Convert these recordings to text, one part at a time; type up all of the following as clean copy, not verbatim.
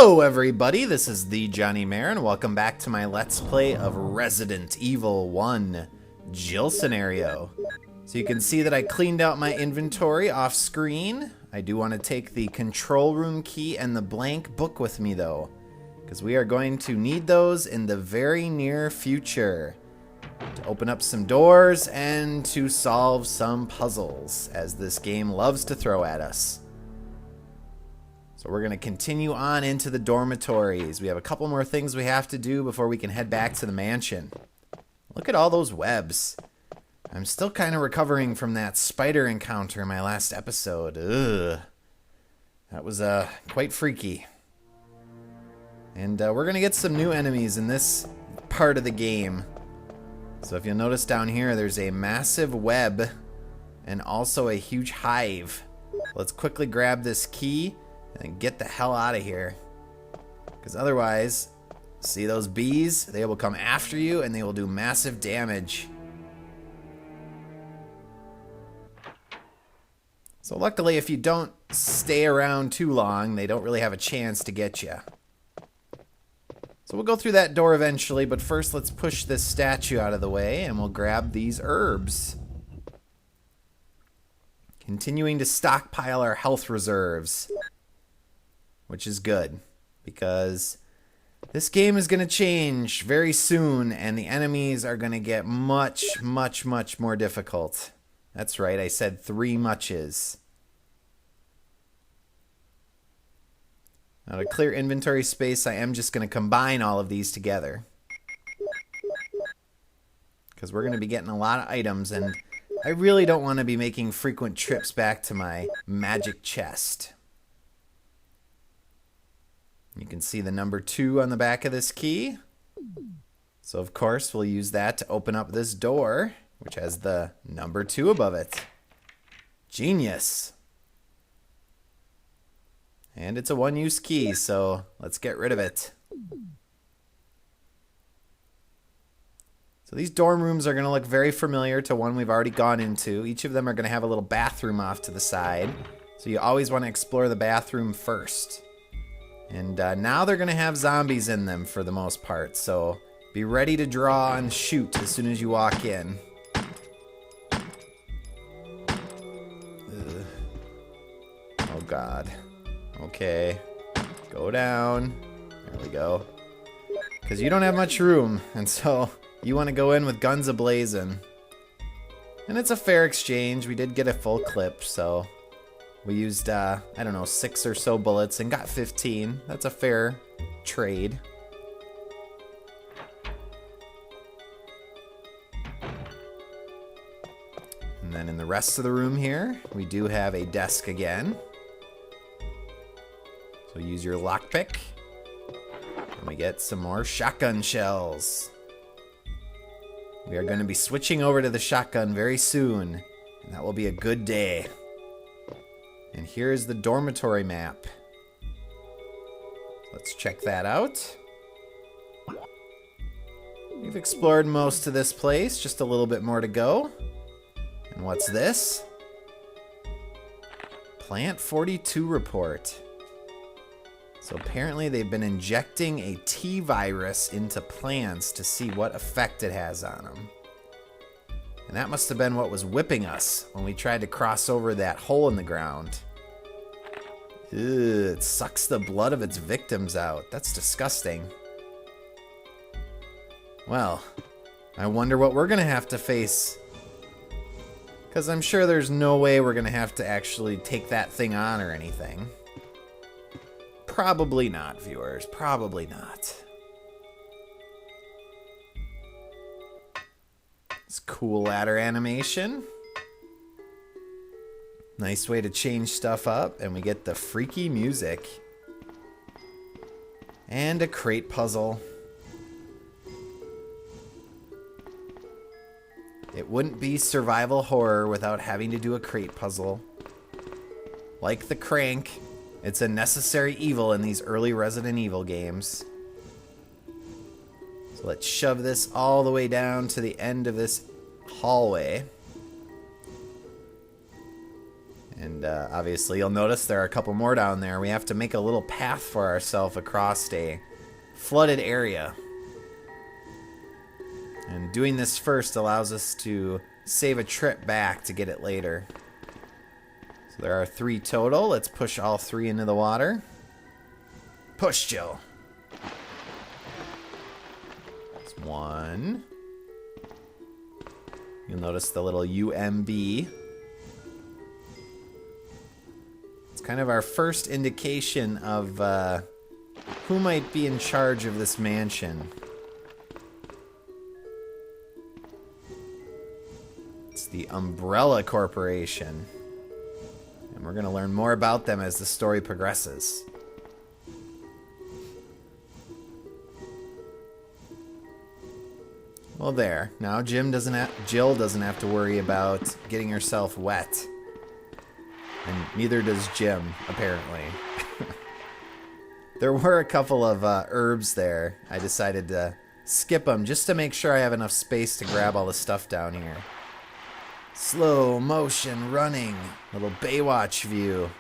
Hello everybody, this is the thejonnymar, and welcome back to my Let's Play of Resident Evil 1 Jill scenario. So you can see that I cleaned out my inventory off screen. I do want to take the control room key and the blank book with me though, because we are going to need those in the very near future to open up some doors and to solve some puzzles, as this game loves to throw at us. So we're going to continue on into the dormitories. We have a couple more things we have to do before we can head back to the mansion. Look at all those webs. I'm still kind of recovering from that spider encounter in my last episode. Ugh. That was quite freaky. And we're going to get some new enemies in this part of the game. So if you'll notice down here, there's a massive web and also a huge hive. Let's quickly grab this key and get the hell out of here, because otherwise, see those bees? They will come after you and they will do massive damage. So luckily, if you don't stay around too long, they don't really have a chance to get you. So we'll go through that door eventually, but first let's push this statue out of the way and we'll grab these herbs. Continuing to stockpile our health reserves, which is good, because this game is going to change very soon, and the enemies are going to get much, much, much more difficult. That's right, I said 3 muches. Now to clear inventory space, I am just going to combine all of these together, because we're going to be getting a lot of items, and I really don't want to be making frequent trips back to my magic chest. You can see the number 2 on the back of this key. So of course we'll use that to open up this door, which has the number 2 above it. Genius. And it's a one-use key, so let's get rid of it. So these dorm rooms are going to look very familiar to one we've already gone into. Each of them are going to have a little bathroom off to the side. So you always want to explore the bathroom first. And now they're going to have zombies in them for the most part, so be ready to draw and shoot as soon as you walk in. Ugh. Oh god. Okay. Go down. There we go. Because you don't have much room, and so you want to go in with guns a-blazing. And it's a fair exchange. We did get a full clip, so we used, I don't know, 6 or so bullets and got 15. That's a fair trade. And then in the rest of the room here, we do have a desk again. So use your lockpick. And we get some more shotgun shells. We are going to be switching over to the shotgun very soon, and that will be a good day. And here's the dormitory map. Let's check that out. We've explored most of this place, just a little bit more to go. And what's this? Plant 42 report. So apparently they've been injecting a T-virus into plants to see what effect it has on them. And that must have been what was whipping us when we tried to cross over that hole in the ground. Ew, it sucks the blood of its victims out. That's disgusting. Well, I wonder what we're going to have to face. Because I'm sure there's no way we're going to have to actually take that thing on or anything. Probably not, viewers. Probably not. It's cool ladder animation. Nice way to change stuff up, and we get the freaky music. And a crate puzzle. It wouldn't be survival horror without having to do a crate puzzle. Like the crank, it's a necessary evil in these early Resident Evil games. So let's shove this all the way down to the end of this hallway. And obviously you'll notice there are a couple more down there. We have to make a little path for ourselves across a flooded area. And doing this first allows us to save a trip back to get it later. So there are 3 total. Let's push all 3 into the water. Push, Jill. That's 1. You'll notice the little UMB. It's kind of our first indication of who might be in charge of this mansion. It's the Umbrella Corporation. And we're going to learn more about them as the story progresses. Well, there. Now Jill doesn't have to worry about getting herself wet. And neither does Jim, apparently. There were a couple of herbs there. I decided to skip them just to make sure I have enough space to grab all the stuff down here. Slow motion running. Little Baywatch view.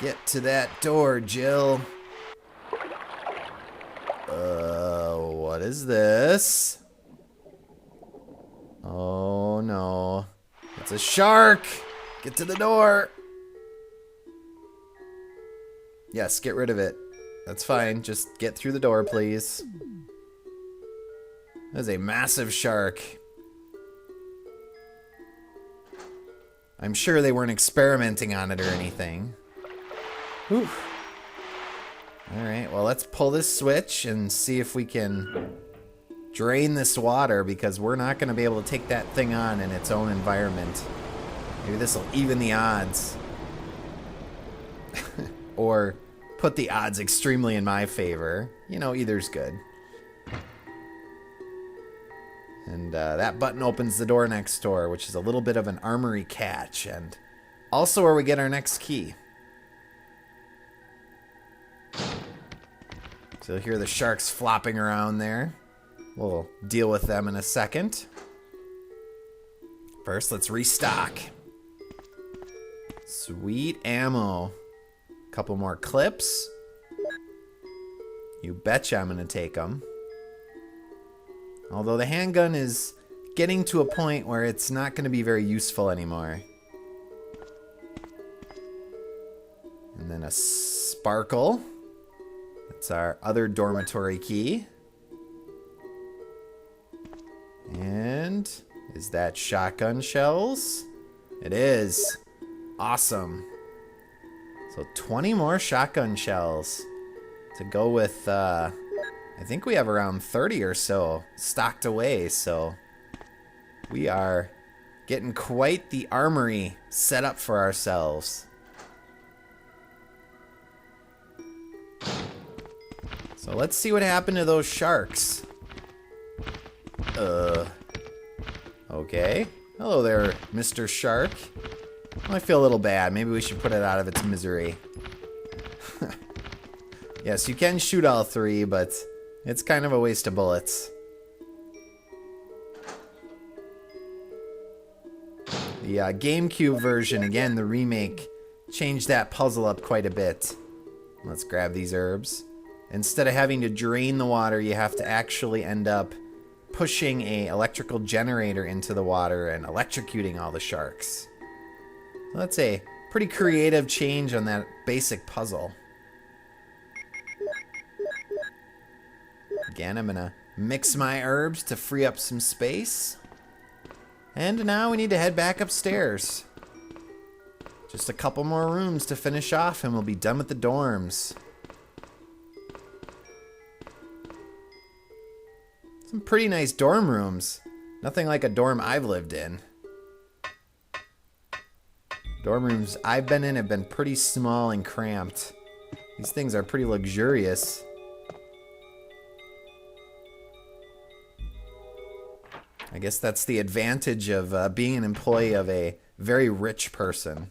Get to that door, Jill. What is this? Oh no. It's a shark! Get to the door! Yes, get rid of it. That's fine. Just get through the door, please. That is a massive shark. I'm sure they weren't experimenting on it or anything. Whew. Alright, well, let's pull this switch and see if we can drain this water, because we're not going to be able to take that thing on in its own environment. Maybe this will even the odds. Or put the odds extremely in my favor. You know, either's good. And that button opens the door next door, which is a little bit of an armory catch, and also where we get our next key. So you'll hear the sharks flopping around there. We'll deal with them in a second. First, let's restock. Sweet ammo. Couple more clips. You betcha I'm going to take them. Although the handgun is getting to a point where it's not going to be very useful anymore. And then a sparkle. That's our other dormitory key. And is that shotgun shells? It is. Awesome. So 20 more shotgun shells to go with, I think we have around 30 or so stocked away, so we are getting quite the armory set up for ourselves. So let's see what happened to those sharks. Okay. Hello there, Mr. Shark. I feel a little bad. Maybe we should put it out of its misery. Yes, you can shoot all 3, but it's kind of a waste of bullets. The GameCube version, again, the remake, changed that puzzle up quite a bit. Let's grab these herbs. Instead of having to drain the water, you have to actually end up pushing a electrical generator into the water and electrocuting all the sharks. So that's a pretty creative change on that basic puzzle. Again, I'm gonna mix my herbs to free up some space. And now we need to head back upstairs. Just a couple more rooms to finish off and we'll be done with the dorms. Some pretty nice dorm rooms. Nothing like a dorm I've lived in. Dorm rooms I've been in have been pretty small and cramped. These things are pretty luxurious. I guess that's the advantage of being an employee of a very rich person.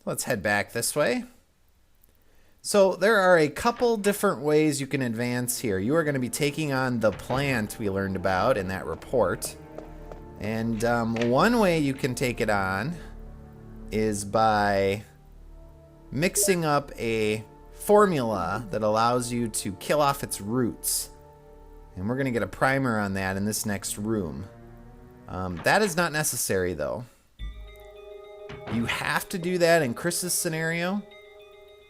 Let's head back this way. So there are a couple different ways you can advance here. You are going to be taking on the plant we learned about in that report. And one way you can take it on is by mixing up a formula that allows you to kill off its roots. And we're going to get a primer on that in this next room. That is not necessary, though. You have to do that in Chris's scenario.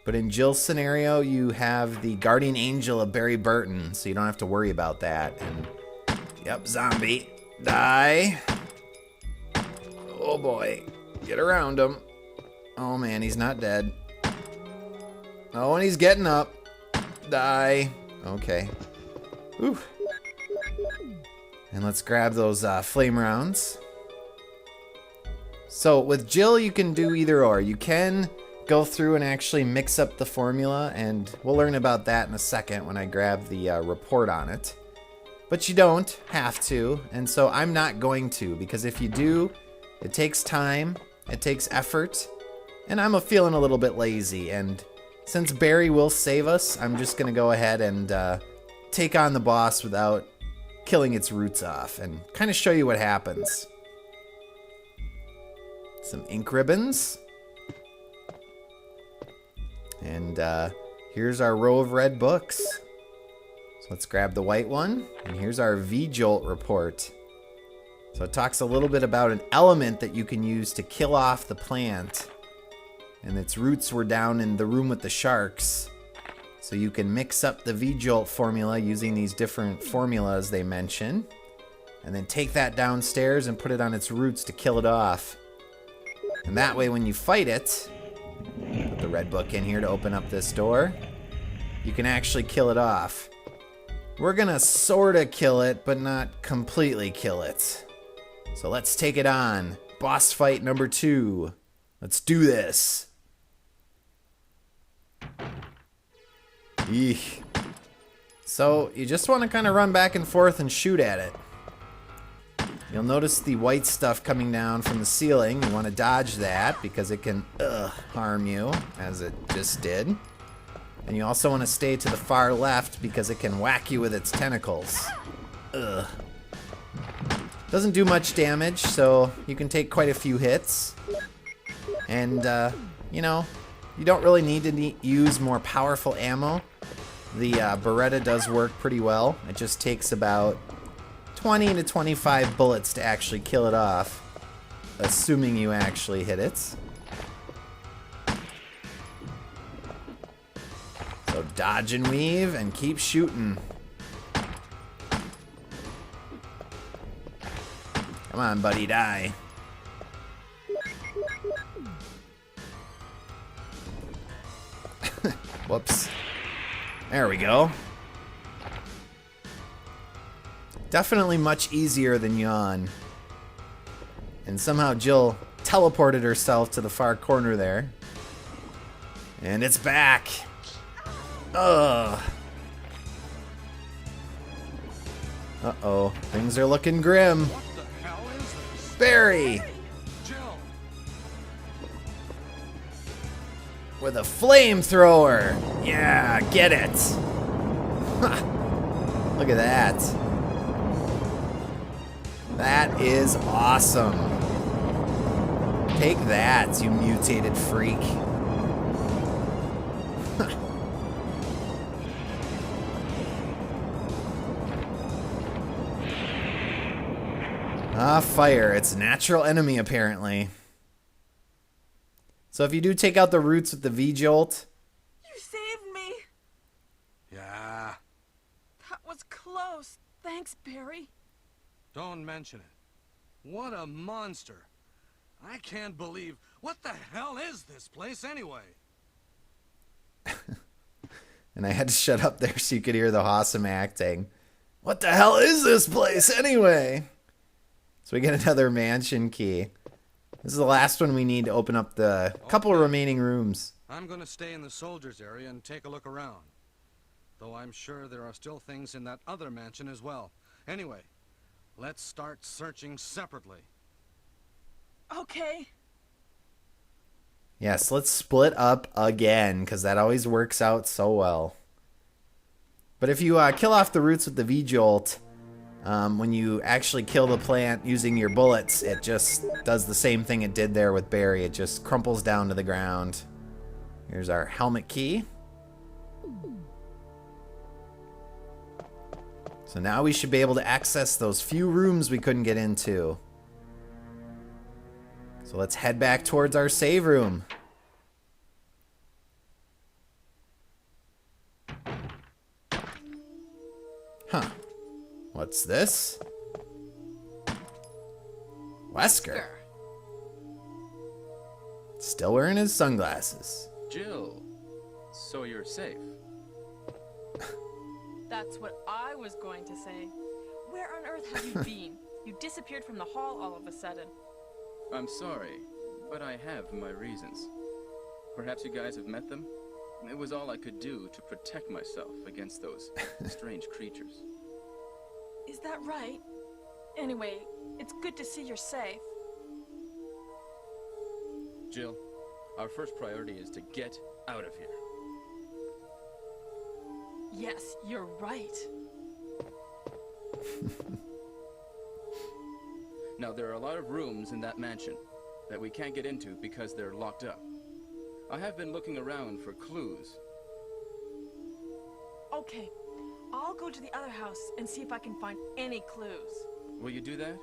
But in Jill's scenario, you have the guardian angel of Barry Burton, so you don't have to worry about that. And, yep, zombie. Die. Oh, boy. Get around him. Oh, man, he's not dead. Oh, and he's getting up. Die. Okay. Whew. And let's grab those flame rounds. So with Jill, you can do either or. You can go through and actually mix up the formula, and we'll learn about that in a second when I grab the report on it. But you don't have to, and so I'm not going to, because if you do, it takes time, it takes effort, and I'm feeling a little bit lazy. And since Barry will save us, I'm just going to go ahead and take on the boss without killing its roots off and kind of show you what happens. Some ink ribbons. And here's our row of red books. So let's grab the white one. And here's our V-Jolt report. So it talks a little bit about an element that you can use to kill off the plant. And its roots were down in the room with the sharks. So you can mix up the V-Jolt formula using these different formulas they mention. And then take that downstairs and put it on its roots to kill it off. And that way when you fight it, put the red book in here to open up this door, you can actually kill it off. We're gonna sorta kill it, but not completely kill it. So let's take it on. Boss fight number 2. Let's do this. Eek. So you just want to kind of run back and forth and shoot at it. You'll notice the white stuff coming down from the ceiling. You want to dodge that because it can harm you, as it just did. And you also want to stay to the far left because it can whack you with its tentacles. Ugh. Doesn't do much damage, so you can take quite a few hits. And, you know, you don't really need to use more powerful ammo. The Beretta does work pretty well. It just takes about 20 to 25 bullets to actually kill it off, assuming you actually hit it. So dodge and weave and keep shooting. Come on, buddy, die. Whoops. There we go. Definitely much easier than Yawn. And somehow Jill teleported herself to the far corner there. And it's back. Ugh. Uh-oh. Things are looking grim. What the hell is this? Barry! Jill! With a flamethrower! Yeah, get it! Look at that. That is awesome. Take that, you mutated freak. Ah, fire. It's a natural enemy, apparently. So if you do take out the roots with the V-Jolt... You saved me! Yeah, That was close. Thanks, Barry. don't mention it. What a monster. I can't believe... What the hell is this place anyway? And I had to shut up there so you could hear the awesome acting. What the hell is this place anyway? So we get another mansion key. This is the last one we need to open up the couple remaining rooms. I'm gonna stay in the soldiers area and take a look around. Though I'm sure there are still things in that other mansion as well. Anyway, let's start searching separately. Okay. Yes, let's split up again, because that always works out so well. But if you kill off the roots with the V-Jolt, When you actually kill the plant using your bullets, it just does the same thing it did there with Barry. It just crumples down to the ground. Here's our helmet key. So now we should be able to access those few rooms we couldn't get into. So let's head back towards our save room. Huh. What's this? Wesker. Still wearing his sunglasses. Jill, so you're safe. That's what I was going to say. Where on earth have you been? You disappeared from the hall all of a sudden. I'm sorry, but I have my reasons. Perhaps you guys have met them? It was all I could do to protect myself against those strange creatures. Is that right? Anyway, it's good to see you're safe. Jill, our first priority is to get out of here. Yes, you're right. Now, there are a lot of rooms in that mansion that we can't get into because they're locked up. I have been looking around for clues. Okay, I'll go to the other house and see if I can find any clues. Will you do that?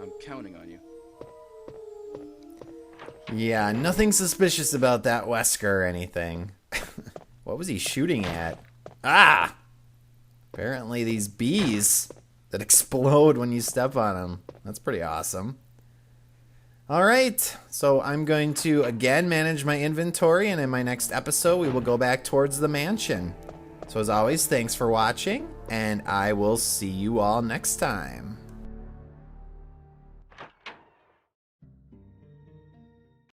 I'm counting on you. Yeah, nothing suspicious about that Wesker or anything. What was he shooting at? Ah! Apparently these bees that explode when you step on them. That's pretty awesome. Alright, so I'm going to again manage my inventory, and in my next episode we will go back towards the mansion. So as always, thanks for watching, and I will see you all next time.